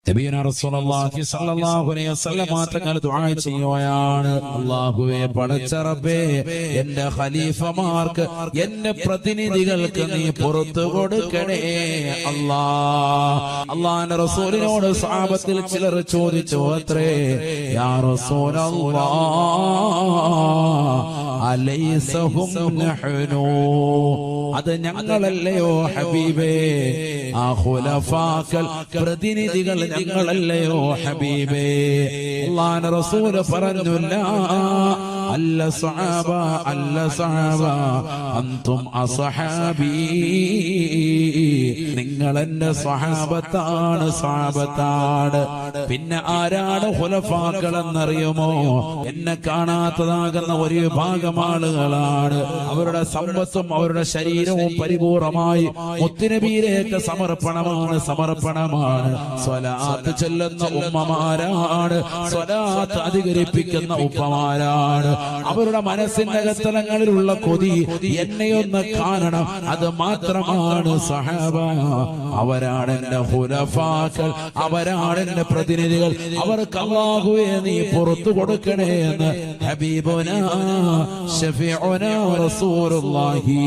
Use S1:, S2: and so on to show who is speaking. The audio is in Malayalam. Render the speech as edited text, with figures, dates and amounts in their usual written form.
S1: നബിയുനാ റസൂലുള്ളാഹി സ്വല്ലല്ലാഹു അലൈഹി വസല്ലം തങ്ങൾ ദുആ ചെയ്യുകയാണ്, അല്ലാഹുവേ പടച്ച റബ്ബേ, എന്റെ ഖലീഫമാർക്ക്, എന്റെ പ്രതിനിധികൾക്ക് നീ പുറത്തു കൊടുക്കണേ അല്ലാഹുവിന്റെ റസൂലിനോട് സ്വഹാബത്തിൽ ചിലർ ചോദിച്ചു അത്രേ, യാ റസൂലല്ലാഹ് അലൈസഹും നഹ്നു, അത് ഞങ്ങളല്ലയോ ഹബീബേ, ആ ഖുലഫാക്കൾ പ്രതിനിധികൾ ഞങ്ങളല്ലയോ ഹബീബേ? അല്ലാഹുവിന്റെ റസൂൽ പറഞ്ഞു, ലാ അല്ല സ്വഹാബ, അല്ല സ്വഹാബ, അൻതും അസ്ഹാബി, നിങ്ങൾ എന്റെ സ്വഹാബത്താണ്, സ്വഹാബത്താണ്. പിന്നെ ആരാണ് ഖുലഫാക്കൾ എന്നറിയുമോ? എന്നെ കാണാത്തതാകുന്ന ഒരു വിഭാഗം ആളുകളാണ്. അവരുടെ സമ്പത്തും അവരുടെ ശരീരവും പരിപൂർണമായി മുത്തുനബിയിലേക്ക് സമർപ്പണമാണ്, സമർപ്പണമാണ്. സ്വലാത്ത് ചൊല്ലുന്ന ഉമ്മമാരാണ്, സ്വലാത്ത് അധികരിപ്പിക്കുന്ന ഉപ്പമാരാണ്. അവരുടെ മനസ്സിന്റെ അകത്തലങ്ങളിലുള്ള കൊതി എന്നെയൊന്ന് കാണണം, അത് മാത്രമാണ് സഹാബ. അവരാണ് എന്റെ ഖുലഫാക്കൾ, അവരാണ് എന്റെ പ്രതിനിധികൾ. അവർക്ക് അല്ലാഹുവേ നീ പുറത്തു കൊടുക്കണേ എന്ന് ഹബീബുനാ ശഫീഉനാ റസൂലുള്ളാഹി